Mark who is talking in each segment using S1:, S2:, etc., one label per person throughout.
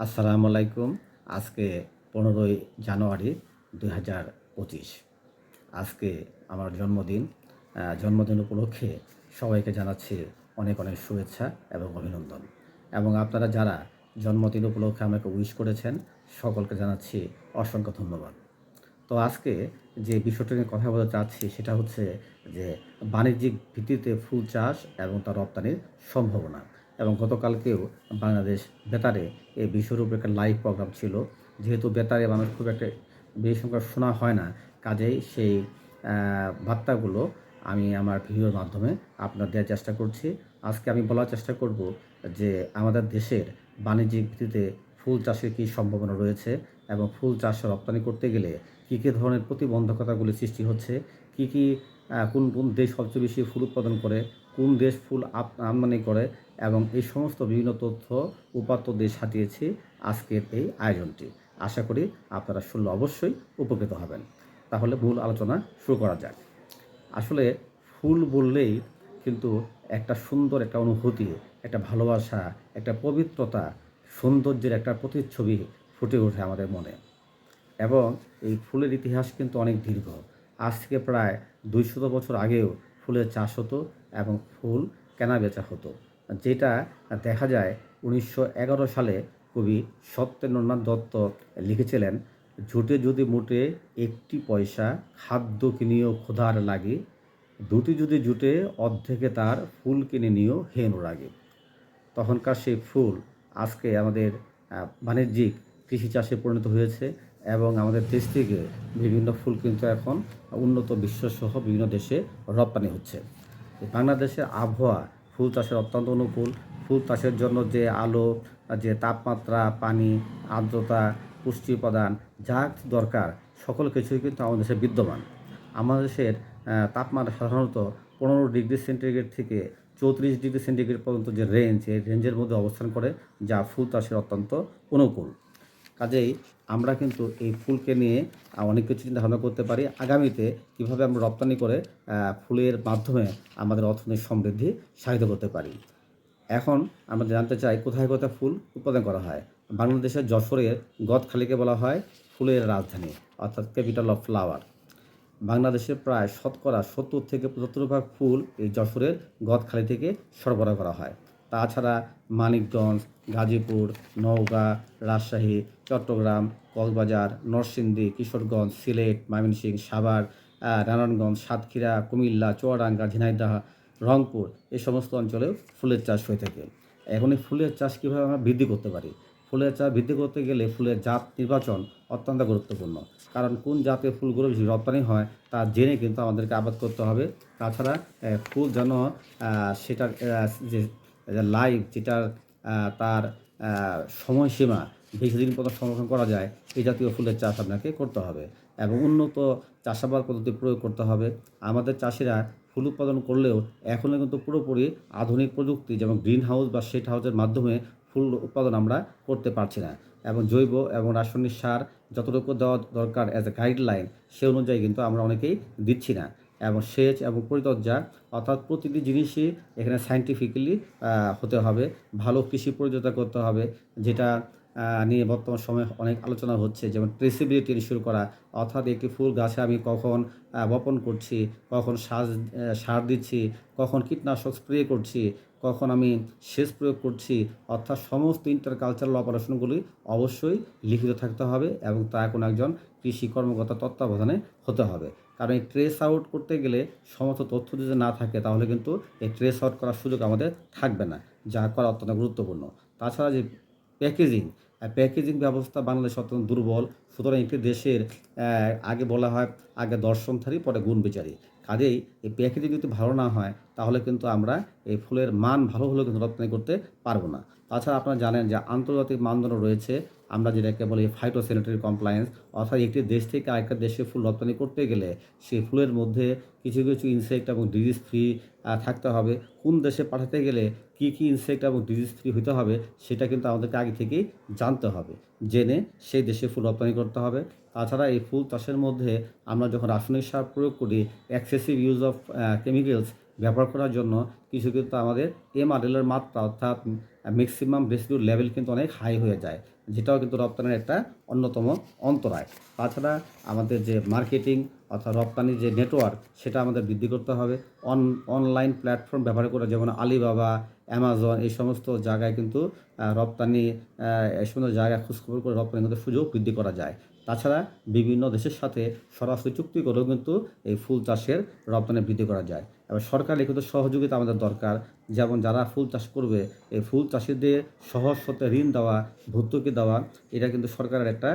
S1: আসসালামু আলাইকুম। আজকে 15ই জানুয়ারি 2025। আজকে আমার জন্মদিন। জন্মদিন উপলক্ষে সবাইকে জানাচ্ছি অনেক অনেক শুভেচ্ছা এবং অভিনন্দন। এবং আপনারা যারা জন্মদিন উপলক্ষে আমাকে উইশ করেছেন, সকলকে জানাচ্ছি অসংখ্য ধন্যবাদ। তো আজকে যে বিষয়টা নিয়ে কথা বলতে চাচ্ছি সেটা হচ্ছে যে বাণিজ্যিক ভিত্তিতে ফুল চাষ এবং তার রপ্তানির সম্ভাবনা। এবং গতকালকেও বাংলাদেশ বেতারে এই বিষয়ের উপর একটা লাইভ প্রোগ্রাম ছিল। যেহেতু বেতারে মানুষ খুব একটা বেশি সংখ্যক শোনা হয় না, কাজেই সেই বার্তাগুলো আমি আমার ভিডিওর মাধ্যমে আপনার দেওয়ার চেষ্টা করছি। আজকে আমি বলার চেষ্টা করব যে আমাদের দেশের বাণিজ্যিক ভিত্তিতে ফুল চাষের কী সম্ভাবনা রয়েছে এবং ফুল চাষ রপ্তানি করতে গেলে কী কী ধরনের প্রতিবন্ধকতাগুলি সৃষ্টি হচ্ছে, কী কী কোন কোন দেশ সবচেয়ে বেশি ফুল উৎপাদন করে, কোন দেশ ফুল আমদানি করে, এবং এই সমস্ত বিভিন্ন তথ্য উপাত্ত দিয়ে সাজিয়েছি আজকের এই আয়োজনটি। আশা করি আপনারা শুনলে অবশ্যই উপকৃত হবেন। তাহলে মূল আলোচনা শুরু করা যাক। আসলে ফুল বললেই কিন্তু একটা সুন্দর একটা অনুভূতি, একটা ভালোবাসা, একটা পবিত্রতা, সৌন্দর্যের একটা প্রতিচ্ছবি ফুটে ওঠে আমাদের মনে। এবং এই ফুলের ইতিহাস কিন্তু অনেক দীর্ঘ। আজ থেকে প্রায় ২০০ বছর আগেও ফুলের চাষ হতো এবং ফুল কেনা-বেচা হতো। যেটা দেখা যায় ১৯১১ সালে কবি সত্যেন্দ্রনাথ দত্ত লিখেছিলেন, "ঝুটে যদি মোটে একটি পয়সা, খাদ্য কিনিও ক্ষুধার লাগি, দুটি যদি জুটে অর্ধেকে তার, ফুল কিনে নিও হে অনুরাগী।" তখনকার সেই ফুল আজকে আমাদের বাণিজ্যিক কৃষি চাষে পরিণত হয়েছে এবং আমাদের দেশ থেকে বিভিন্ন ফুল কিন্তু এখন উন্নত বিশ্বসহ বিভিন্ন দেশে রপ্তানি হচ্ছে। বাংলাদেশের আবহাওয়া ফুল চাষের অত্যন্ত অনুকূল। ফুল চাষের জন্য যে আলো, যে তাপমাত্রা, পানি, আর্দ্রতা, পুষ্টি উপাদান যা দরকার সকল কিছুই কিন্তু আমাদের দেশে বিদ্যমান। আমাদের দেশের তাপমাত্রা সাধারণত 15 ডিগ্রি সেন্টিগ্রেড থেকে 34 ডিগ্রি সেন্টিগ্রেড পর্যন্ত যে রেঞ্জ, এই রেঞ্জের মধ্যে অবস্থান করে, যা ফুল চাষের অত্যন্ত অনুকূল। কাজেই আমরা কিন্তু এই ফুলকে নিয়ে অনেক কিছু চিন্তাভাবনা করতে পারি আগামীতে কীভাবে আমরা রপ্তানি করে ফুলের মাধ্যমে আমাদের অর্থনৈতিক সমৃদ্ধি সাধিত করতে পারি। এখন আমরা জানতে চাই কোথায় কোথায় ফুল উৎপাদন করা হয়। বাংলাদেশের যশোরের গদখালিকে বলা হয় ফুলের রাজধানী, অর্থাৎ ক্যাপিটাল অফ ফ্লাওয়ার। বাংলাদেশে প্রায় শতকরা ৭০ থেকে ৭৫% ফুল এই যশোরের গদখালি থেকে সরবরাহ করা হয়। তাছাড়া মানিকগঞ্জ, গাজীপুর, নওগাঁ, রাজশাহী, চট্টগ্রাম, কক্সবাজার, নরসিংদী, কিশোরগঞ্জ, সিলেট, ময়মনসিংহ, সাভার, নারায়ণগঞ্জ, সাতক্ষীরা, কুমিল্লা, চুয়াডাঙ্গা, ঝিনাইদহ, রংপুর এই সমস্ত অঞ্চলেও ফুলের চাষ হয়ে থাকে। এখন এই ফুলের চাষ কীভাবে আমরা বৃদ্ধি করতে পারি? ফুলের চাষ বৃদ্ধি করতে গেলে ফুলের জাত নির্বাচন অত্যন্ত গুরুত্বপূর্ণ। কারণ কোন জাতের ফুলগুলো বেশি রপ্তানি হয় তা জেনে কিন্তু আমাদেরকে আবাদ করতে হবে। তাছাড়া ফুল যেন সেটার যে লাইফ, যেটার তার সময়সীমা বেশিদিন পর্যন্ত সংরক্ষণ করা যায়, এই জাতীয় ফুলের চাষ আপনাকে করতে হবে এবং উন্নত চাষাবাদ পদ্ধতি প্রয়োগ করতে হবে। আমাদের চাষিরা ফুল উৎপাদন করলেও এখনও কিন্তু পুরোপুরি আধুনিক প্রযুক্তি, যেমন গ্রিন হাউস বা শেড হাউসের মাধ্যমে ফুল উৎপাদন আমরা করতে পারছি না। এবং জৈব এবং রাসায়নিক সার যতটুকু দেওয়া দরকার অ্যাজ এ গাইডলাইন, সে অনুযায়ী কিন্তু আমরা অনেকেই দিচ্ছি না। এবং সেচ এবং পরিচর্যা, অর্থাৎ প্রতিটি জিনিসই এখানে সায়েন্টিফিক্যালি হতে হবে। ভালো কৃষি পরিচর্যা করতে হবে, যেটা নিয়ে বর্তমান সময়ে অনেক আলোচনা হচ্ছে, যেমন ট্রেসিবিলিটি ইনশিওর করা। অর্থাৎ একটি ফুল গাছে আমি কখন বপন করছি, কখন সার দিচ্ছি, কখন কীটনাশক স্প্রে করছি, কখন আমি সেচ প্রয়োগ করছি, অর্থাৎ সমস্ত ইন্টারকালচারাল অপারেশনগুলি অবশ্যই লিখিত থাকতে হবে এবং তা কোনো একজন কৃষি কর্মকর্তার তত্ত্বাবধানে হতে হবে। কারণ এই ট্রেস আউট করতে গেলে সমস্ত তথ্য যদি না থাকে তাহলে কিন্তু এই ট্রেস আউট করার সুযোগ আমাদের থাকবে না, যা করা অত্যন্ত গুরুত্বপূর্ণ। তাছাড়া যে প্যাকেজিং, প্যাকেজিং ব্যবস্থা বাংলাদেশে অত্যন্ত দুর্বল। সুতরাং একটি দেশের আগে বলা হয়, আগে দর্শনধারী পরে গুণ বিচারী। কাজেই এই প্যাকেজিং যদি ভালো না হয় তাহলে কিন্তু আমরা এই ফুলের মান ভালো হলেও কিন্তু রপ্তানি করতে পারবো না। তাছাড়া আপনারা জানেন যে আন্তর্জাতিক মানদণ্ড রয়েছে, আমরা যেটাকে বলি ফাইটোস্যানিটারি কমপ্লায়েন্স। অর্থাৎ একটি দেশ থেকে আরেকটা দেশে ফুল রপ্তানি করতে গেলে সেই ফুলের মধ্যে কিছু কিছু ইনসেক্ট এবং ডিজিজ ফ্রি থাকতে হবে। কোন দেশে পাঠাতে গেলে কী কী ইনসেক্ট এবং ডিজিজ ফ্রি হতে হবে সেটা কিন্তু আমাদেরকে আগে থেকেই জানতে হবে, জেনে সেই দেশে ফুল রপ্তানি করতে হবে। তাছাড়া এই ফুল চাষের মধ্যে আমরা যখন রাসায়নিক সার প্রয়োগ করি, এক্সেসিভ ইউজ অফ কেমিক্যালস ব্যবহার করার জন্য কিছু কিন্তু আমাদের এমআরএলের মাত্রা, অর্থাৎ ম্যাক্সিমাম রেসিডিউর লেভেল কিন্তু অনেক হাই হয়ে যায়, যেটাও কিন্তু রপ্তানির একটা অন্যতম অন্তরায়। তাছাড়া আমাদের যে মার্কেটিং অর্থাৎ রপ্তানির যে নেটওয়ার্ক সেটা আমাদের বৃদ্ধি করতে হবে। অনলাইন প্ল্যাটফর্ম ব্যবহার করে, যেমন আলিবাবা, অ্যামাজন, এই সমস্ত জায়গায় কিন্তু রপ্তানি এই সমস্ত জায়গায় খোঁজখবর করে রপ্তানি কিন্তু সুযোগ বৃদ্ধি করা যায়। তাছাড়া বিভিন্ন দেশের সাথে সরাসরি চুক্তি করেও কিন্তু এই ফুল চাষের রপ্তানি বৃদ্ধি করা যায়। এবার সরকারের কিন্তু সহযোগিতা আমাদের দরকার। যেমন যারা ফুল চাষ করবে, এই ফুল চাষিদের সহজ শর্তে ঋণ দেওয়া, ভর্তুকি দেওয়া, এটা কিন্তু সরকারের একটা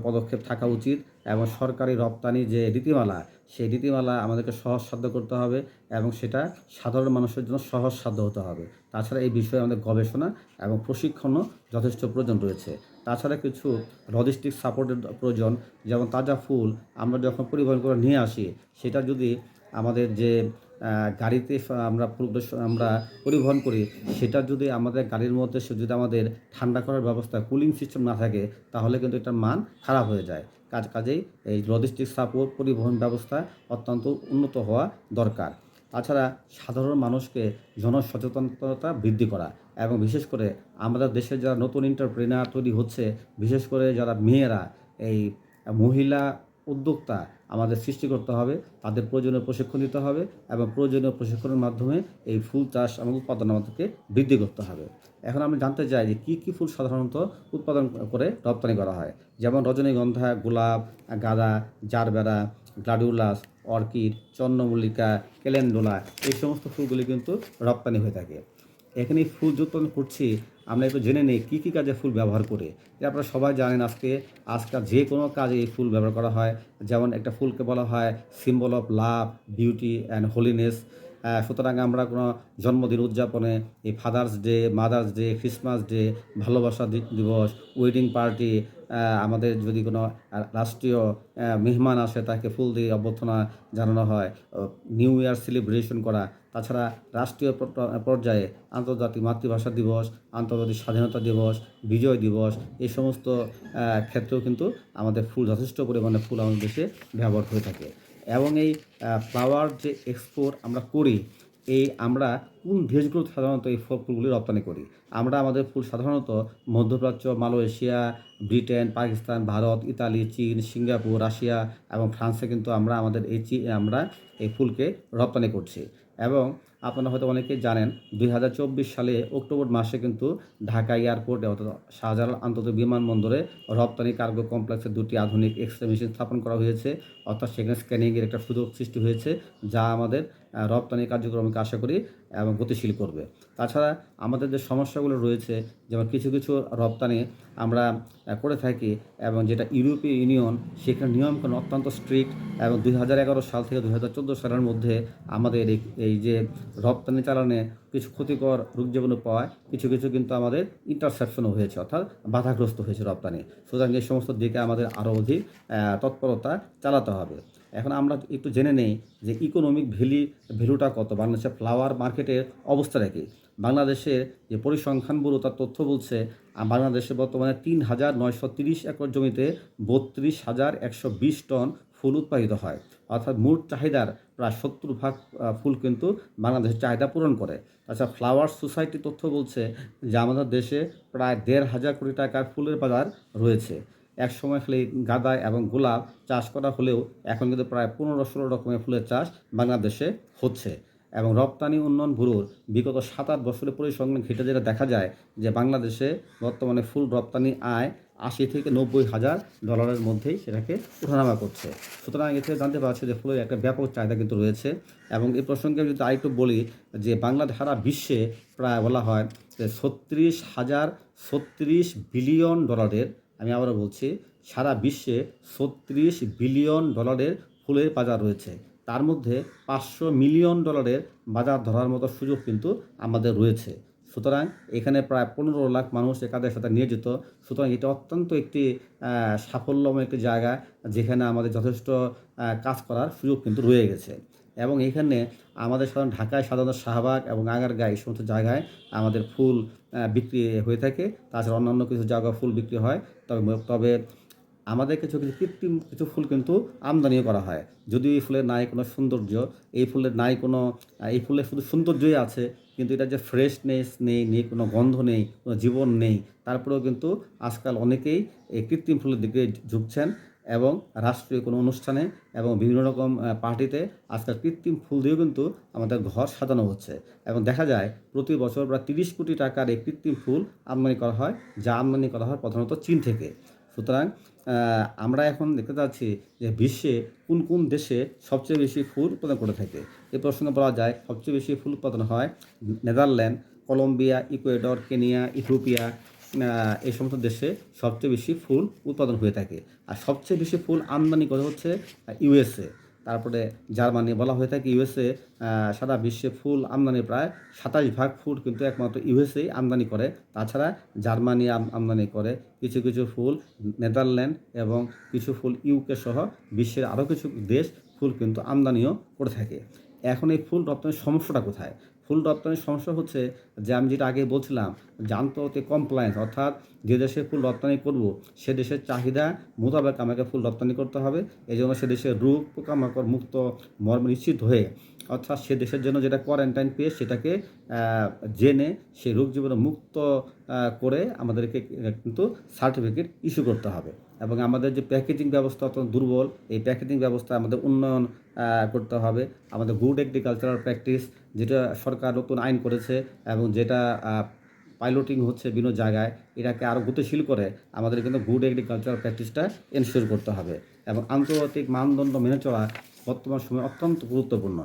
S1: পদক্ষেপ থাকা উচিত। এবং সরকারি রপ্তানি যে নীতিমালা, সেই নীতিমালা আমাদেরকে সহজসাধ্য করতে হবে এবং সেটা সাধারণ মানুষের জন্য সহজসাধ্য হতে হবে। তাছাড়া এই বিষয়ে আমাদের গবেষণা এবং প্রশিক্ষণও যথেষ্ট প্রয়োজন রয়েছে। তাছাড়া কিছু লজিস্টিক সাপোর্টের প্রয়োজন। যেমন তাজা ফুল আমরা যখন পরিবহন করে নিয়ে আসি, সেটা যদি আমাদের যে গাড়িতে আমরা পরিবহন করি, সেটা যদি আমাদের গাড়ির মধ্যে যদি আমাদের ঠান্ডা করার ব্যবস্থা, কুলিং সিস্টেম না থাকে, তাহলে কিন্তু এটার মান খারাপ হয়ে যায়। কাজেই এই লজিস্টিক সাপোর্ট, পরিবহন ব্যবস্থা অত্যন্ত উন্নত হওয়া দরকার। তাছাড়া সাধারণ মানুষকে জনসচেতনতা বৃদ্ধি করা এবং বিশেষ করে আমাদের দেশে যারা নতুন এন্টারপ্রেনার তৈরি হচ্ছে, বিশেষ করে যারা মেয়েরা, এই মহিলা উদ্যোক্তা আমাদের সৃষ্টি করতে হবে। তাদের প্রয়োজনীয় প্রশিক্ষণ দিতে হবে এবং প্রয়োজনীয় প্রশিক্ষণের মাধ্যমে এই ফুল চাষ এবং উৎপাদন আমাদেরকে বৃদ্ধি করতে হবে। এখন আমি জানতে চাই যে কী ফুল সাধারণত উৎপাদন করে রপ্তানি করা হয়। যেমন রজনীগন্ধা, গোলাপ, গাঁদা, জারবেরা, গ্লাডিওলাস, অর্কিড, চন্দ্রমল্লিকা, ক্যালেন্ডুলা, এই সমস্ত ফুলগুলি কিন্তু রপ্তানি হয়ে থাকে। এখানে ফুল যে উৎপাদন করছি, আমরা একটু জেনে নিই কী কী কাজে ফুল ব্যবহার করে। যে আপনারা সবাই জানেন আজকাল যে কোনো কাজে এই ফুল ব্যবহার করা হয়। যেমন একটা ফুলকে বলা হয় symbol of love, beauty and holiness. সুতরাং আমরা কোনো জন্মদিন উদযাপনে, এই father's day, mother's day, Christmas day, ভালোবাসা দিবস, ওয়েডিং পার্টি, আমাদের যদি কোনো রাষ্ট্রীয় মেহমান আসে তাকে ফুল দিয়ে অভ্যর্থনা জানানো হয়। নিউ ইয়ার সেলিব্রেশন করা। তাছাড়া রাষ্ট্রীয় পর্যায়ে আন্তর্জাতিক মাতৃভাষা দিবস, আন্তর্জাতিক স্বাধীনতা দিবস, বিজয় দিবস, এই সমস্ত ক্ষেত্রেও কিন্তু আমাদের ফুল যথেষ্ট পরিমাণে ফুল আমাদের দেশে ব্যবহার হয়ে থাকে। এবং এই ফ্লাওয়ার যে এক্সপোর্ট আমরা করি, আমরা কোন দেশগুলো সাধারণত এই ফুলগুলি রপ্তানি করি? আমরা আমাদের ফুল সাধারণত মধ্যপ্রাচ্য, Malaysia, Britain, Pakistan, Bharat, Italy, চীন, সিঙ্গাপুর, রাশিয়া এবং ফ্রান্সে কিন্তু আমরা এই ফুলকে রপ্তানি করছি। এবং আপনারা হয়তো অনেকেই জানেন 2024 সালে অক্টোবর মাসে কিন্তু ঢাকা এয়ারপোর্টে অর্থাৎ শাহজালাল আন্তর্জাতিক বিমানবন্দরে রপ্তানি কার্গো কমপ্লেক্সে 2টি আধুনিক এক্স-রে মেশিন স্থাপন করা হয়েছে। অর্থাৎ সেখানে স্ক্যানিংয়ের একটা সুযোগ সৃষ্টি হয়েছে, যা আমাদের রপ্তানি কার্যক্রমকে আশা করি এবং গতিশীল করবে। তাছাড়া আমাদের যে সমস্যাগুলো রয়েছে, যেমন কিছু রপ্তানি আমরা করে থাকি এবং যেটা ইউরোপীয় ইউনিয়ন, সেখানে নিয়মকানুন অত্যন্ত স্ট্রিক্ট। এবং 2011 সাল থেকে 2014 সালের মধ্যে আমাদের এই যে রপ্তানি চালানে কিছু ক্ষতিকর রোগ জীবাণু পাওয়ায় কিছু কিন্তু আমাদের ইন্টারসেপশনও হয়েছে, অর্থাৎ বাধাগ্রস্ত হয়েছে রপ্তানি। সুতরাং এই সমস্ত দিকে আমাদের আরও অধিক তৎপরতা চালাতে হবে। এখন আমরা একটু জেনে নেই যে ইকোনমিক ভ্যালুটা কত, বাংলাদেশের ফ্লাওয়ার মার্কেটের অবস্থাটা কী। বাংলাদেশের যে পরিসংখ্যান ব্যুরো তার তথ্য বলছে, বাংলাদেশে বর্তমানে 3,930 একর জমিতে 32,120 টন ফুল উৎপাদিত হয়। অর্থাৎ মোট চাহিদার প্রায় 70% ফুল কিন্তু বাংলাদেশের চাহিদা পূরণ করে। তাছাড়া ফ্লাওয়ার সোসাইটি তথ্য বলছে যে আমাদের দেশে প্রায় 1,500 কোটি টাকার ফুলের বাজার রয়েছে। এক সময় খালি গাঁদা এবং গোলাপ চাষ করা হলেও এখন কিন্তু প্রায় 15-16 রকমের ফুলের চাষ বাংলাদেশে হচ্ছে। এবং রপ্তানি উন্নয়ন ব্যুরোর বিগত 7-8 বছরের পরিসংখ্যান ঘেঁটে যেটা দেখা যায় যে বাংলাদেশে বর্তমানে ফুল রপ্তানি আয় 80 থেকে 90 হাজার ডলারের মধ্যেই সেটাকে ওঠানামা করছে। সুতরাং এ থেকে জানতে পারছি যে ফুলের একটা ব্যাপক চাহিদা কিন্তু রয়েছে। এবং এই প্রসঙ্গে যদি আরেকটু বলি যে সারা বিশ্বে প্রায় বলা হয় যে 36 বিলিয়ন ডলারের, আমি আবারও বলছি, সারা বিশ্বে 36 বিলিয়ন ডলারের ফুলের বাজার রয়েছে। তার মধ্যে 500 মিলিয়ন ডলারের বাজার ধরার মতো সুযোগ কিন্তু আমাদের রয়েছে। সুতরাং এখানে প্রায় 15 লাখ মানুষ এ কাজের সাথে নিয়োজিত। সুতরাং এটা অত্যন্ত একটি সাফল্যময় একটি জায়গা, যেখানে আমাদের যথেষ্ট কাজ করার সুযোগ কিন্তু রয়ে গেছে। এবং এখানে আমাদের ঢাকায় সাধারণত শাহবাগ এবং আগারগাঁও এই সমস্ত জায়গায় আমাদের ফুল বিক্রি হয়ে থাকে। তাছাড়া অন্যান্য কিছু জায়গায় ফুল বিক্রি হয়। তবে আমাদের কিছু কিছু কৃত্রিম কিছু ফুল কিন্তু আমদানিও করা হয়। যদিও এই ফুলের নাই কোনো সৌন্দর্য, এই ফুলের নাই কোনো এই ফুলের শুধু সৌন্দর্যই আছে, কিন্তু এটার যে ফ্রেশনেস নেই কোনো গন্ধ নেই, কোনো জীবন নেই। তারপরেও কিন্তু আজকাল অনেকেই এই কৃত্রিম ফুলের দিকে ঝুঁকছেন এবং রাষ্ট্রীয় কোনো অনুষ্ঠানে এবং বিভিন্ন রকম পার্টিতে আজকাল কৃত্রিম ফুল দিয়েও কিন্তু আমাদের ঘর সাজানো হচ্ছে। এবং দেখা যায় প্রতি বছর প্রায় ৩০ কোটি টাকার এই কৃত্রিম ফুল আমদানি করা হয়, যা আমদানি করা হয় প্রধানত চীন থেকে। সুতরাং আমরা এখন দেখতে পাচ্ছি যে বিশ্বে কোন কোন দেশে সবচেয়ে বেশি ফুল উৎপাদন করে থাকে। এ প্রসঙ্গে বলা যায় সবচেয়ে বেশি ফুল উৎপাদন হয় Netherland, Colombia, Ecuador, Kenya, Ethiopia, এই সমস্ত দেশে সবচেয়ে বেশি ফুল উৎপাদন হয়ে থাকে। আর সবচেয়ে বেশি ফুল আমদানি করে হচ্ছে ইউএসএ, তারপরে জার্মানি। বলা হয়ে থাকে ইউএসএ সারা বিশ্বে ফুল আমদানি প্রায় ২৭% ফুল কিন্তু একমাত্র ইউএসএ আমদানি করে। তাছাড়া জার্মানি আমদানি করে, কিছু কিছু ফুল নেদারল্যান্ড এবং কিছু ফুল ইউকে সহ বিশ্বের আরও কিছু দেশ ফুল কিন্তু আমদানিও করে থাকে। এখন এই ফুল রপ্তানির সমস্যাটা কোথায়? ফুল রপ্তানির সমস্যা হচ্ছে যে আমি যেটা আগে বলছিলাম যে আন্তর্জাতিক কমপ্লায়েন্স, অর্থাৎ যে দেশে ফুল রপ্তানি করব সে দেশের চাহিদা মোতাবেক আমাকে ফুল রপ্তানি করতে হবে। এই জন্য সে দেশের রোগ পোকামাকড় মুক্ত মর্মে নিশ্চিত হয়ে, অর্থাৎ সে দেশের জন্য যেটা কোয়ারেন্টাইন পেয়ে সেটাকে জেনে সেই রোগ জীবাণু মুক্ত করে আমাদেরকে কিন্তু সার্টিফিকেট ইস্যু করতে হবে। এবং আমাদের যে প্যাকেজিং ব্যবস্থা অত্যন্ত দুর্বল, এই প্যাকেজিং ব্যবস্থা আমাদের উন্নয়ন করতে হবে। আমাদের গুড এগ্রিকালচারাল প্র্যাকটিস, যেটা সরকার নতুন আইন করেছে এবং যেটা পাইলটিং হচ্ছে বিভিন্ন জায়গায়, এটাকে আরও গতিশীল করে আমাদের কিন্তু গুড এগ্রিকালচারাল প্র্যাকটিসটা এনশিওর করতে হবে। এবং আন্তর্জাতিক মানদণ্ড মেনে চলা বর্তমান সময়ে অত্যন্ত গুরুত্বপূর্ণ।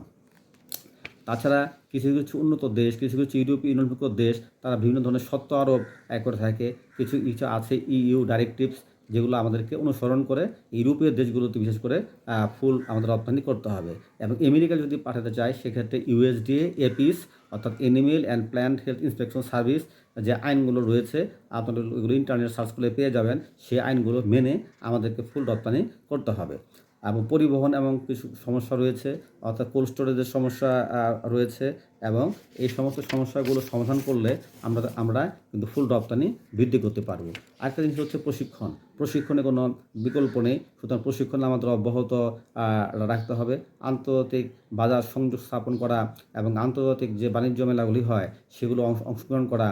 S1: তাছাড়া কিছু কিছু উন্নত দেশ, কিছু কিছু ইউরোপীয় ইউনিয়নভুক্ত দেশ, তারা বিভিন্ন ধরনের শর্ত আরোপ করে থাকে। কিছু কিছু আছে ইইউ ডাইরেক্টিভস, যেগুলো আমাদেরকে অনুসরণ করে ইউরোপীয় দেশগুলোতে বিশেষ করে ফুল আমাদের রপ্তানি করতে হবে। এবং আমেরিকা যদি পাঠাতে চায় সেক্ষেত্রে ইউএসডিএ, এপিস অর্থাৎ animal and plant health inspection service, যে আইনগুলো রয়েছে আপনারা এগুলো ইন্টারনেট সার্চ করলে পেয়ে যাবেন। সেই আইনগুলো মেনে আমাদেরকে ফুল রপ্তানি করতে হবে। এবং পরিবহন এবং কিছু সমস্যা রয়েছে, অর্থাৎ কোল্ড স্টোরেজের সমস্যা রয়েছে। এবং এই সমস্ত সমস্যাগুলো সমাধান করলে আমরা কিন্তু ফুল রপ্তানি বৃদ্ধি করতে পারব। আরেকটা জিনিস হচ্ছে প্রশিক্ষণে কোনো বিকল্প নেই। সুতরাং প্রশিক্ষণ আমাদের অব্যাহত রাখতে হবে। আন্তর্জাতিক বাজার সংযোগ স্থাপন করা এবং আন্তর্জাতিক যে বাণিজ্য মেলাগুলি হয় সেগুলো অংশগ্রহণ করা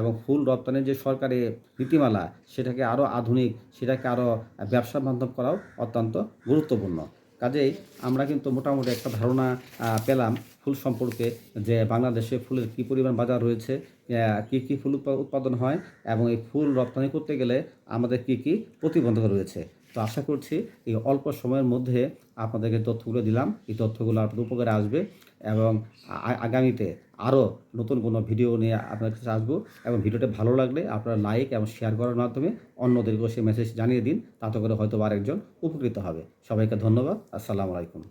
S1: এবং ফুল রপ্তানির যে সরকারি নীতিমালা সেটাকে আরও আধুনিক, সেটাকে আরও ব্যবসা বান্ধব করাও অত্যন্ত গুরুত্বপূর্ণ। কাজেই আমরা কিন্তু মোটামুটি একটা ধারণা পেলাম ফুল সম্পর্কে, যে বাংলাদেশে ফুলের কী পরিমাণ বাজার রয়েছে, কী কী ফুল উৎপাদন হয় এবং এই ফুল রপ্তানি করতে গেলে আমাদের কী কী প্রতিবন্ধকতা রয়েছে। তো আশা করছি এই অল্প সময়ের মধ্যে আপনাদেরকে তথ্যগুলো দিলাম, এই তথ্যগুলো আপনাদের উপকারে আসবে এবং আগামীতে আরও নতুন কোনো ভিডিও নিয়ে আপনাদের কাছে আসবো। এবং ভিডিওটা ভালো লাগলে আপনারা লাইক এবং শেয়ার করার মাধ্যমে অন্যদেরকেও সেই মেসেজ জানিয়ে দিন, তাতে করে হয়তো আরেকজন উপকৃত হবে। সবাইকে ধন্যবাদ। আসসালামু আলাইকুম।